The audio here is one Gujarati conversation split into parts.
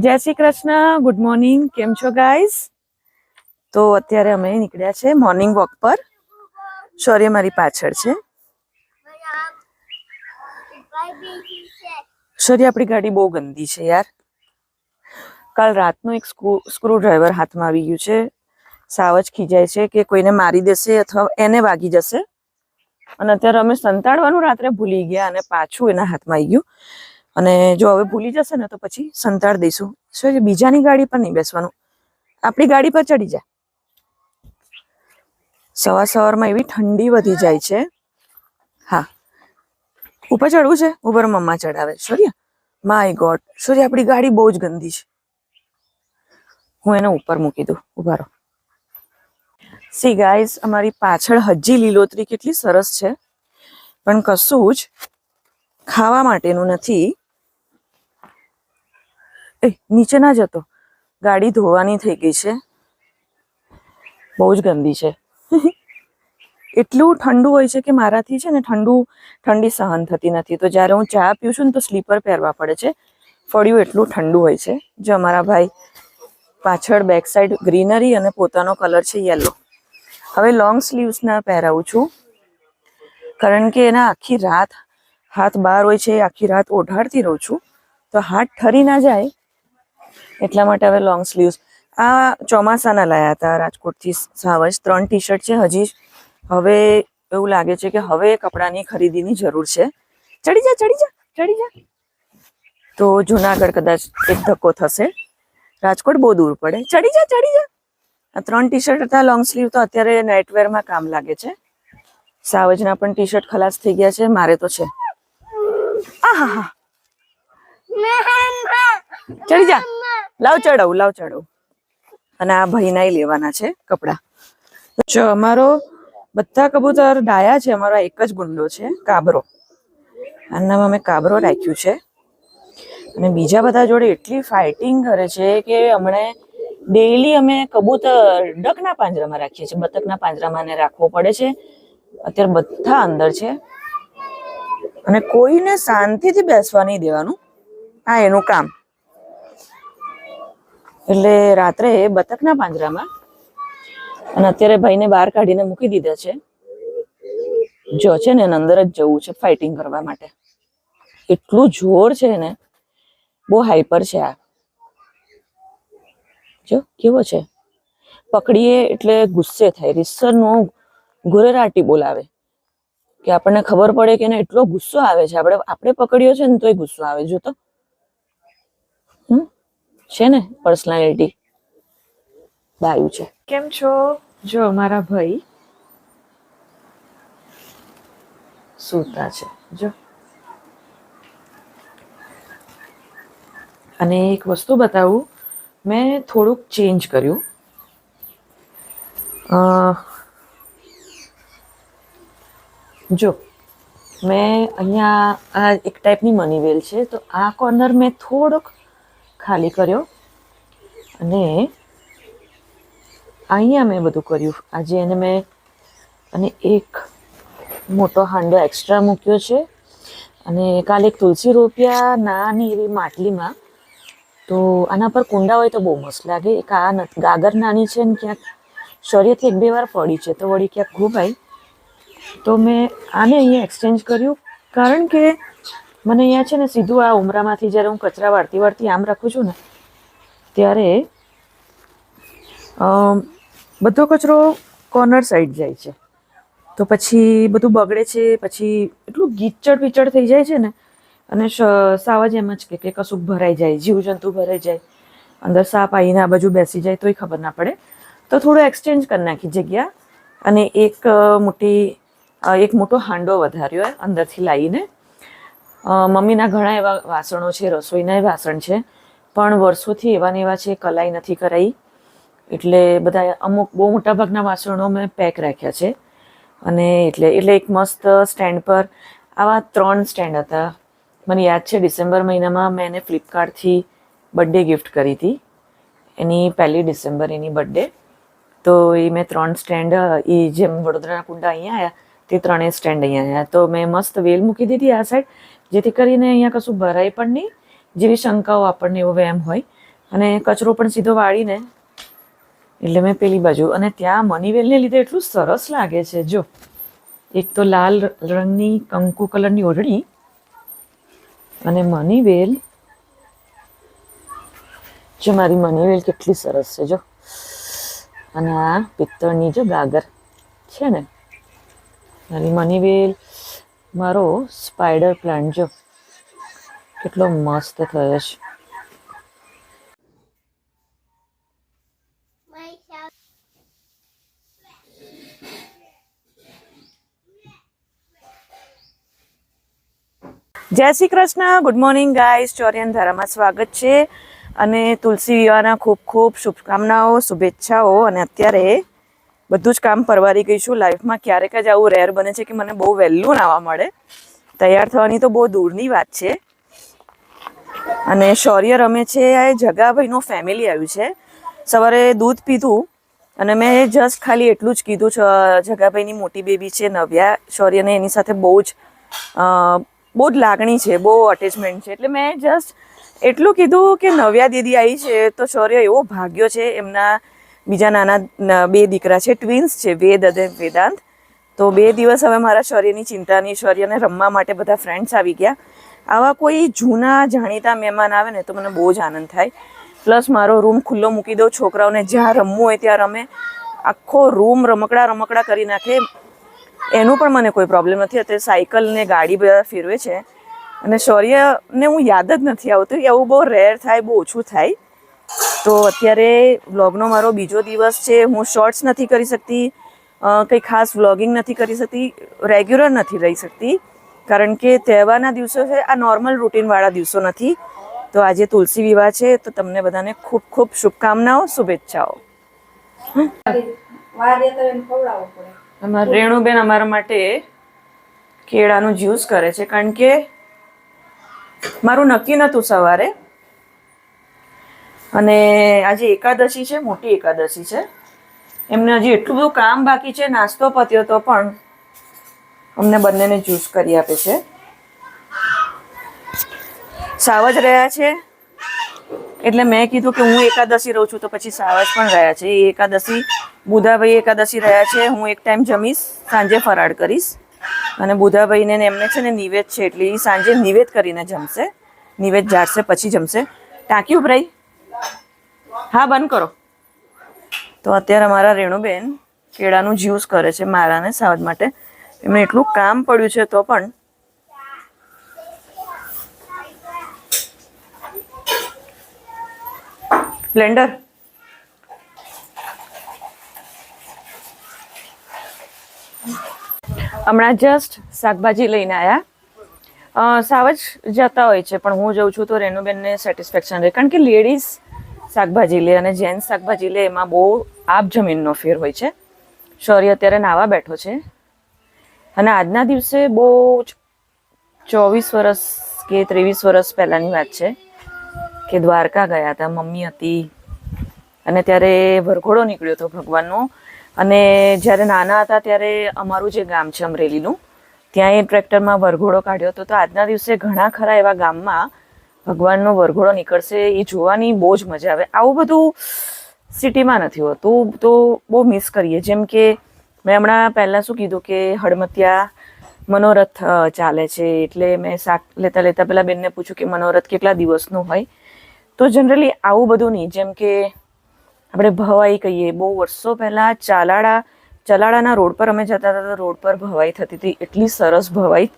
જય શ્રી કૃષ્ણ, ગુડ મોર્નિંગ. કેમ છો ગાઈઝ? તો અત્યારે અમે નીકળ્યા છે મોર્નિંગ વોક પર. શૌર્ય મારી પાછળ છે. શૌર્ય, આપણી ગાડી બહુ ગંદી છે યાર. કાલ રાતનું એક સ્ક્રૂ ડ્રાઈવર હાથમાં આવી ગયું છે. સાવ જ ખીજાય છે કે કોઈને મારી દેશે અથવા એને વાગી જશે. અને અત્યારે અમે સંતાડવાનું રાત્રે ભૂલી ગયા અને પાછું એના હાથમાં આવી ગયું. અને જો હવે ભૂલી જશે ને તો પછી સંતાડ દઈશું. શું બીજાની ગાડી પર નહીં બેસવાનું, આપણી ગાડી પર ચડી જાય. સવારમાં એવી ઠંડી વધી જાય છે. હા, ઉપર ચડવું છે? ઉપર મમ્મા ચડાવે. શૌર્ય, માય ગોડ, શૌર્ય આપણી ગાડી બહુ જ ગંદી છે. હું એને ઉપર મૂકી દઉં, ઉભા રહો. સી ગાઈઝ, અમારી પાછળ હજી લીલોતરી કેટલી સરસ છે, પણ કશું જ ખાવા માટેનું નથી. નીચે ના જતો, ગાડી ધોવાની થઈ ગઈ છે. બહુ જ ગંદી છે. એટલું ઠંડુ હોય છે કે મારાથી છે ને ઠંડી સહન થતી નથી. તો જ્યારે હું ચા પીઉં છું ને તો સ્લીપર પહેરવા પડે છે. ફળિયું એટલું ઠંડુ હોય છે. જો અમારા ભાઈ પાછળ બેક સાઈડ ગ્રીનરી અને પોતાનો કલર છે યલો. હવે લોંગ સ્લીવ્સ ના પહેરાવું છું કારણ કે એના આખી રાત હાથ બહાર હોય છે. આખી રાત ઓઢાડતી રહું છું તો હાથ ઠરી ના જાય, એટલા માટે હવે લોંગ સ્લીવ્સ. આ ચોમાસાના લાયા હતા રાજકોટથી. સાવજ 3 ટી શર્ટ છે. હજી હવે એવું લાગે છે કે હવે કપડાની ખરીદીની જરૂર છે. ચડી જા. તો જુનાગઢ કદાચ એક ધક્કો થશે. રાજકોટ બહુ દૂર પડે. ચડી જા. આ 3 ટી શર્ટ હતા લોંગ સ્લીવ, તો અત્યારે નાઇટવેરમાં કામ લાગે છે. સાવજના પણ ટી શર્ટ ખલાસ થઈ ગયા છે. મારે તો છે. આહા, ચડી જા. લાવ ચડાવું. અને આ ભાઈના લેવાના છે કપડા. જો અમારો બધા કબૂતર ડાયા છે. અમારો એક જ ગુંડો છે, કાબરો. આનામાં અમે કાબરો રાખ્યું છે. અને બીજા બધા જોડે એટલી ફાઇટિંગ કરે છે કે હમણે ડેઈલી અમે કબૂતર ડકના પાંજરામાં રાખીએ છીએ. બતકના પાંજરામાં એને રાખવો પડે છે. અત્યારે બધા અંદર છે અને કોઈને શાંતિથી બેસવા નહીં દેવાનું. આ એનું કામ. એટલે રાત્રે બતકના પાંજરામાં, અને અત્યારે ભાઈને બહાર કાઢીને મૂકી દીધા છે. જો છે ને અંદર જ જવું છે ફાઇટિંગ કરવા માટે. એટલું જોર છે ને, બહુ હાઈપર છે આ. જો કેવો છે, પકડીએ એટલે ગુસ્સે થાય. રીસરનો ઘોરેરાટી બોલાવે કે આપણને ખબર પડે કે એને એટલો ગુસ્સો આવે છે. આપણે પકડ્યો છે ને તોય ગુસ્સો આવે. જો તો છે ને પર્સનાલિટી બાયું છે. કેમ છો? જો અમારા ભાઈ સૂતા છે. જો, અને એક વસ્તુ બતાવું, મેં થોડુંક ચેન્જ કર્યું. જો મેં અહીંયા આ એક ટાઈપની મની વેલ છે, તો આ કોર્નર મેં થોડોક ખાલી કર્યો અને અહીંયા મેં બધું કર્યું. આજે એને મેં અને એક મોટો હાંડો એક્સ્ટ્રા મૂક્યો છે. અને કાલે એક તુલસી રોપ્યા નાની એવી માટલીમાં. તો આના પર કુંડા હોય તો બહુ મસ્ત લાગે. એક આ ગાગર નાની છે ને ક્યાંક શૌર્યથી 1-2 વાર પડી છે, તો વળી ક્યાંક ઘૂભાઈ. તો મેં આને અહીંયા એક્સચેન્જ કર્યું કારણ કે મને અહીંયા છે ને સીધું આ ઉમરામાંથી જ્યારે હું કચરા વાળતી આમ રાખું છું ને, ત્યારે બધો કચરો કોર્નર સાઈડ જાય છે. તો પછી બધું બગડે છે. પછી એટલું ગીચડ પીચડ થઈ જાય છે ને. અને સાવજ એમ જ કે કશુંક ભરાઈ જાય, જીવજંતુ ભરાઈ જાય, અંદર સાપ આવીને આ બાજુ બેસી જાય તોય ખબર ના પડે. તો થોડું એક્સચેન્જ કરી નાખી જગ્યા. અને એક મોટો હાંડો વધાર્યો અંદરથી લાવીને. મમ્મીના ઘણા એવા વાસણો છે, રસોઈના વાસણ છે, પણ વર્ષોથી એવા ને એવા છે, કલાઈ નથી કરાઈ. એટલે બધા અમુક બહુ મોટા ભાગના વાસણો મેં પેક રાખ્યા છે. અને એટલે એક મસ્ત સ્ટેન્ડ પર આવા 3 સ્ટેન્ડ હતા. મને યાદ છે ડિસેમ્બર મહિનામાં મેં એને ફ્લિપકાર્ટથી બર્થડે ગિફ્ટ કરી હતી. એની 1 ડિસેમ્બર એની બર્થડે. તો એ મેં 3 સ્ટેન્ડ, એ જેમ વડોદરાના કુંડા અહીંયા આવ્યા તે 3 સ્ટેન્ડ અહીંયા આવ્યા. તો મેં મસ્ત વેલ મૂકી દીધી આ સાઈડ, જેથી કરીને અહીંયા કશું ભરાય પણ નહીં. જેવી શંકાઓ આપણને એવો વહેમ હોય અને કચરો પણ સીધો વાળીને એટલે મેં પેલી બાજુ. અને ત્યાં મનીવેલને લીધે એટલું સરસ લાગે છે. જો એક તો લાલ રંગની કંકુ કલરની ઓઢણી અને મનીવેલ. જો મારી મનીવેલ કેટલી સરસ છે જો. અને આ પિત્તળની જો ગાગર છે ને મારી મનીવેલ. મારો સ્પાઈડર પ્લાન્ટ જો કેટલો મસ્ત થયો છે. જય Shri Krishna. Good morning guys. ચોરિયન ધારામાં સ્વાગત છે અને તુલસી વિવાહના ખૂબ ખૂબ શુભકામનાઓ, શુભેચ્છાઓ. અને અત્યારે બધું જ કામ પરવારી ગઈ છું. લાઈફમાં ક્યારેક જ આવું રેર બને છે કે મને બહુ વહેલું નાવા મળે. તૈયાર થવાની તો બહુ દૂરની વાત છે. અને શૌર્ય રમે છે. જગાભાઈનું ફેમિલી આવ્યું છે. સવારે દૂધ પીધું અને મેં જસ્ટ ખાલી એટલું જ કીધું છે, જગાભાઈની મોટી બેબી છે નવ્યા. શૌર્યને એની સાથે બહુ જ લાગણી છે, બહુ અટેચમેન્ટ છે. એટલે મેં જસ્ટ એટલું કીધું કે નવ્યા દીદી આવી છે તો શૌર્ય એવો ભાગ્યો છે. એમના બીજા નાના 2 દીકરા છે, ટ્વિન્સ છે, વેદ અને વેદાંત. તો 2 દિવસ હવે મારા શૌર્યની ચિંતા નહીં. શૌર્યને રમવા માટે બધા ફ્રેન્ડ્સ આવી ગયા. આવા કોઈ જૂના જાણીતા મહેમાન આવે ને તો મને બહુ જ આનંદ થાય. પ્લસ મારો રૂમ ખુલ્લો મૂકી દઉં, છોકરાઓને જ્યાં રમવું હોય ત્યાં રમે. આખો રૂમ રમકડા કરી નાખે, એનું પણ મને કોઈ પ્રોબ્લેમ નથી. અત્યારે સાયકલ ને ગાડી બધા ફેરવે છે. અને શૌર્યને હું યાદ જ નથી આવતું. એવું બહુ રેર થાય, બહુ ઓછું થાય. તો અત્યારે વ્લોગનો મારો બીજો દિવસ છે. હું શોર્ટ્સ નથી કરી શકતી, કંઈ ખાસ વ્લોગિંગ નથી કરી શકતી, રેગ્યુલર નથી રહી શકતી, કારણ કે તહેવારના દિવસો છે. આ નોર્મલ રૂટીનવાળા દિવસો નથી. તો આજે તુલસી વિવાહ છે તો તમને બધાને ખૂબ ખૂબ શુભકામનાઓ, શુભેચ્છાઓ. રેણુબેન અમારા માટે કેળાનું જ્યુસ કરે છે, કારણ કે મારું નક્કી નહોતું સવારે. અને આજે એકાદશી છે, મોટી એકાદશી છે. એમને હજી એટલું બધું કામ બાકી છે. નાસ્તો પત્યો તો પણ અમને બંનેને જ્યુસ કરી આપે છે. સાવજ રહ્યા છે એટલે મેં કીધું કે હું એકાદશી રહું છું તો પછી સાવજ પણ રહ્યા છે. એ એકાદશી બુધાભાઈ એકાદશી રહ્યા છે. હું એક ટાઈમ જમીશ, સાંજે ફરાળ કરીશ. અને બુધાભાઈને એમને છે ને નિવેદ છે એટલે એ સાંજે નિવેદ કરીને જમશે. નિવેદ જાળશે પછી જમશે. ટાંકી ઉભરાઈ? હા, બંધ કરો. તો અત્યારે અમારા રેણુબેન કેળાનું જ્યુસ કરે છે મારા ને સાવજ માટે. એમને એટલું કામ પડ્યું છે તો પણ બ્લેન્ડર હમણાં જસ્ટ શાકભાજી લઈને આવ્યા. સાવજ જતા હોય છે પણ હું જઉં છું તો રેણુબેનને સેટિસ્ફેક્શન રહે, કારણ કે લેડીઝ શાકભાજી લે અને જેન્ટ્સ શાકભાજી લે એમાં બહુ આબ જમીનનો ફેર હોય છે. શૌર્ય અત્યારે નાવા બેઠો છે. અને આજના દિવસે બહુ જ 24 વર્ષ કે 23 વર્ષ પહેલાંની વાત છે કે દ્વારકા ગયા હતા. મમ્મી હતી અને ત્યારે વરઘોડો નીકળ્યો હતો ભગવાનનો. અને જ્યારે નાના હતા ત્યારે અમારું જે ગામ છે અમરેલીનું, ત્યાં એ ટ્રેક્ટરમાં વરઘોડો કાઢ્યો હતો. તો આજના દિવસે ઘણા ખરા એવા ગામમાં ભગવાનનો વરઘોડો નીકળશે, એ જોવાની બહુ જ મજા આવે. આવું બધું સિટીમાં નથી હોતું, તો બહુ મિસ કરીએ. જેમ કે મેં હમણાં પહેલાં શું કીધું કે હળમતિયા મનોરથ ચાલે છે, એટલે મેં શાક લેતા પેલા બેનને પૂછ્યું કે મનોરથ કેટલા દિવસનું હોય. તો જનરલી આવું બધું નહીં. જેમ કે આપણે ભવાઈ કહીએ, બહુ વર્ષો પહેલાં ચલાડાના રોડ પર અમે જતા હતા તો રોડ પર ભવાઈ થતી હતી. એટલી સરસ ભવાઈ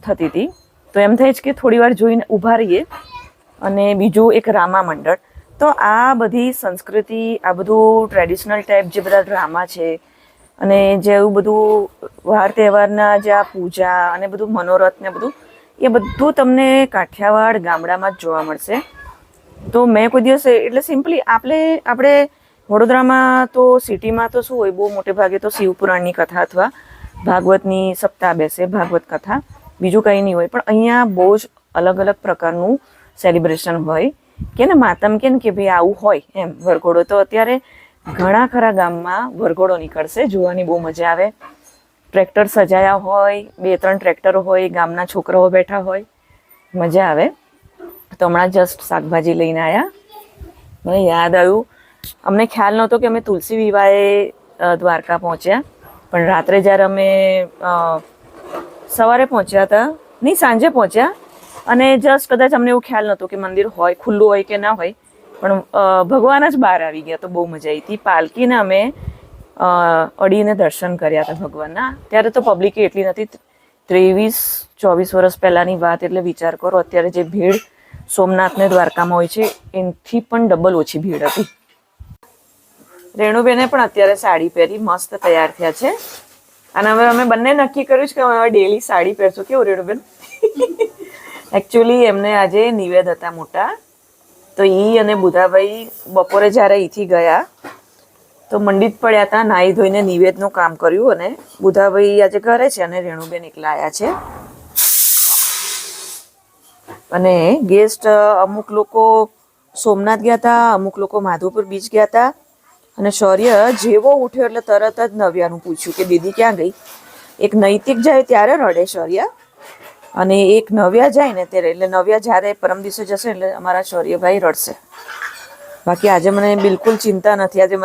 થતી હતી. તો એમ થાય છે કે થોડી વાર જોઈને ઊભા રહીએ. અને બીજું એક રામા મંડળ. તો આ બધી સંસ્કૃતિ, આ બધું ટ્રેડિશનલ ટાઈપ જે બધા ડ્રામા છે અને જે એવું બધું વાર તહેવારના જે આ પૂજા અને બધું મનોરથ ને બધું, એ બધું તમને કાઠિયાવાડ ગામડામાં જ જોવા મળશે. તો મેં કોઈ દિવસ એટલે સિમ્પલી આપણે વડોદરામાં તો સિટીમાં તો શું હોય, બહુ મોટે ભાગે તો શિવપુરાણની કથા અથવા ભાગવતની સપ્તાહ બેસે, ભાગવત કથા, બીજું કંઈ નહીં હોય. પણ અહીંયા બહુ જ અલગ અલગ પ્રકારનું સેલિબ્રેશન હોય કે ને માતમ કે ને કે ભાઈ આવું હોય એમ વરઘોડો. તો અત્યારે ઘણા ખરા ગામમાં વરઘોડો નીકળશે, જોવાની બહુ મજા આવે. ટ્રેક્ટર સજાયા હોય, 2-3 ટ્રેક્ટરો હોય, ગામના છોકરાઓ બેઠા હોય, મજા આવે. તો હમણાં જસ્ટ શાકભાજી લઈને આવ્યા. મને યાદ આવ્યું, અમને ખ્યાલ નહોતો કે અમે તુલસી વિવાહે દ્વારકા પહોંચ્યા, પણ રાત્રે જ્યારે અમે સવારે પહોંચ્યા હતા, નહીં સાંજે પહોંચ્યા, અને જસ્ટ કદાચ અમને એવું ખ્યાલ નહોતો કે મંદિર હોય, ખુલ્લું હોય કે ના હોય, પણ ભગવાન જ બહાર આવી ગયા. તો બહુ મજા આવી હતી. પાલકીને અમે અડીને દર્શન કર્યા હતા ભગવાનના. ત્યારે તો પબ્લિક એટલી નથી. 23-24 વર્ષ પહેલાંની વાત, એટલે વિચાર કરો અત્યારે જે ભીડ સોમનાથ ને દ્વારકામાં હોય છે એનાથી પણ ડબલ ઓછી ભીડ હતી. રેણુબેને પણ અત્યારે સાડી પહેરી મસ્ત તૈયાર થયા છે. અને હવે અમે બંને નક્કી કર્યું છે કે હવે ડેલી સાડી પહેરશું. કેવું રેણુબેન? એકચ્યુઅલી એમને આજે નિવેદ હતા મોટા, તો ઈ અને બુધાભાઈ બપોરે જ્યારે અહીંથી ગયા તો મંડિત પડ્યા હતા. નાહી ધોઈને નિવેદનું કામ કર્યું, અને બુધાભાઈ આજે ઘરે છે અને રેણુબેન એકલા આવ્યા છે. અને ગેસ્ટ અમુક લોકો સોમનાથ ગયા હતા, અમુક લોકો માધવપુર બીચ ગયા હતા. અને શૌર્ય જેવો ઉઠ્યો એટલે તરત જ નવ્યાનું પૂછ્યું કે દીદી ક્યાં ગઈ. એક નૈતિક જાય ત્યારે રડે શૌર્ય, અને એક નવ્યા જાય ને ત્યારે, એટલે નવ્યા જ્યારે પરમ દિવસે જશે એટલે અમારા શૌર્યભાઈ રડશે. બાકી આજે મને બિલકુલ ચિંતા નથી. આજે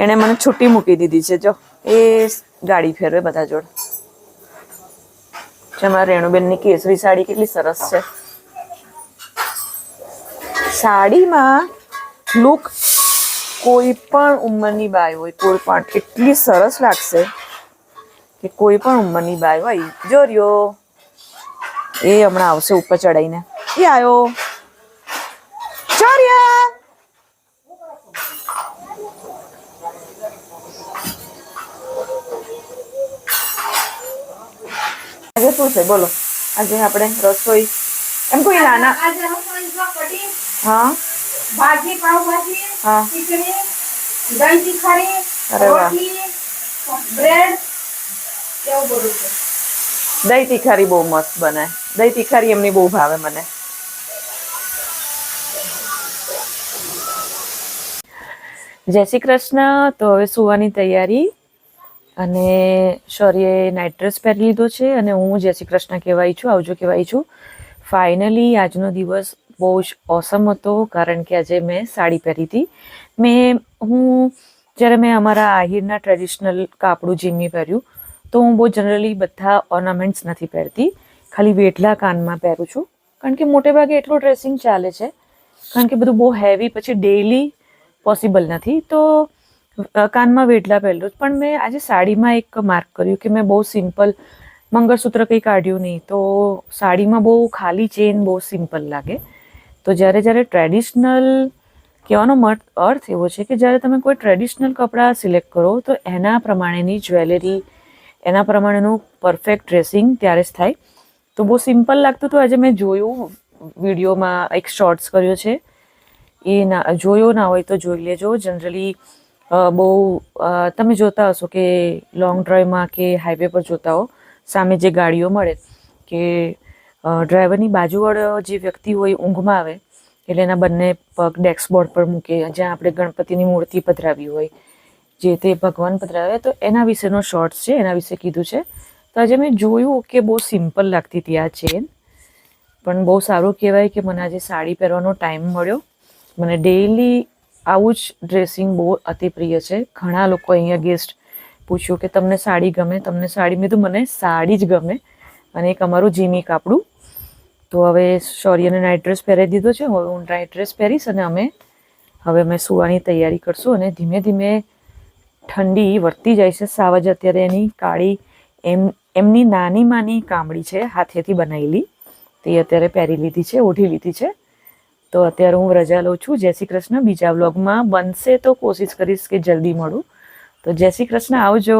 એણે મને છૂટી મૂકી દીધી છે. જો એ ગાડી ફેરવે બધા જોડે. અમારા રેણુબેનની કેસરી સાડી કેટલી સરસ છે. સાડીમાં લુક કોઈ પણ ઉંમરની બાઈ હોય, કોઈ પણ એટલી સરસ લાગશે કે કોઈ પણ ઉંમરની બાઈ હોય. જો રહ્યો એ હમણાં આવશે ઉપર ચડાઈને. એ આવ્યો ચોર્યા. આજે શું છે બોલો? આજે આપણે રસોઈ એમ કોઈ નાના, હા ભાજી, પાવભાજી, હા, ખીચડી, દહીં તીખારી, અરે વાહ, રોટલી, બ્રેડ, એવું બધું છે. દહીં તીખારી બહુ મસ્ત બને. દહીં તીખારી એમની બહુ ભાવે મને. જય શ્રી કૃષ્ણ. તો હવે સુવાની તૈયારી, અને શૌર્યએ નાઇટ ડ્રેસ પહેરી લીધો છે, અને હું જય શ્રી કૃષ્ણ કહેવાય છું, આવજો કહેવાય છું. ફાઇનલી આજનો દિવસ બહુ જ ઓસમ હતો, કારણ કે આજે મેં સાડી પહેરી હતી. જ્યારે મેં અમારા આહિરના ટ્રેડિશનલ કાપડું જીમી પહેર્યું, તો હું બહુ જનરલી બધા ઓર્નામેન્ટ્સ નથી પહેરતી, ખાલી વેટલા કાનમાં પહેરું છું, કારણ કે મોટે ભાગે એટલું ડ્રેસિંગ ચાલે છે, કારણ કે બધું બહુ હેવી પછી ડેઈલી પોસિબલ નથી. તો કાનમાં વેટલા પહેરેલું. પણ મેં આજે સાડીમાં એક માર્ક કર્યું કે મેં બહુ સિમ્પલ મંગળસૂત્ર કંઈ કાઢ્યું નહીં, તો સાડીમાં બહુ ખાલી ચેન બહુ સિમ્પલ લાગે. તો જ્યારે ટ્રેડિશનલ કહેવાનો અર્થ એવો છે કે જ્યારે તમે કોઈ ટ્રેડિશનલ કપડાં સિલેક્ટ કરો તો એના પ્રમાણેની જ્વેલરી, એના પ્રમાણેનું પરફેક્ટ ડ્રેસિંગ ત્યારે જ થાય. તો બહુ સિમ્પલ લાગતું હતું. આજે મેં જોયું વિડીયોમાં, એક શોર્ટ્સ કર્યો છે, એ જોયો ના હોય તો જોઈ લેજો. જનરલી બહુ તમે જોતા હશો કે લોંગ ડ્રાઈવમાં કે હાઈવે પર જોતા હો, સામે જે ગાડીઓ મળે કે ડ્રાઈવરની બાજુવાળો જે વ્યક્તિ હોય ઊંઘમાં આવે એટલે એના બંને પગ ડેસ્કબોર્ડ પર મૂકે, જ્યાં આપણે ગણપતિની મૂર્તિ પધરાવી હોય, જે તે ભગવાન પધરાવે, તો એના વિશેનો શોર્ટ્સ છે, એના વિશે કીધું છે. તો આજે મેં જોયું કે બહુ સિમ્પલ લાગતી હતી આ ચેન, પણ બહુ સારું કહેવાય કે મને આજે સાડી પહેરવાનો ટાઈમ મળ્યો. મને ડેઈલી આવું જ ડ્રેસિંગ બહુ અતિ પ્રિય છે. ઘણા લોકો અહીંયા ગેસ્ટ પૂછ્યું કે તમને સાડી ગમે, તમને સાડી, મેં તો મને સાડી જ ગમે. અને એક અમારું જીમી કાપડું. તો હવે શૌર્યને નાઇટ ડ્રેસ પહેરાવી દીધો છે. હવે હું નાઇટ ડ્રેસ પહેરીશ અને અમે સુવાની તૈયારી કરશું. અને ધીમે ધીમે ઠંડી વધતી જાય છે. સાવજ અત્યારે એની કાળી એમની નાની માની કામળી છે, હાથેથી બનાવેલી, તે અત્યારે પહેરી લીધી છે, ઓઢી લીધી છે. તો અત્યારે હું રજા લઉં છું. જય શ્રી કૃષ્ણ. બીજા વ્લોગમાં બનશે તો કોશિશ કરીશ કે જલ્દી મળું. તો જય શ્રી કૃષ્ણ, આવજો.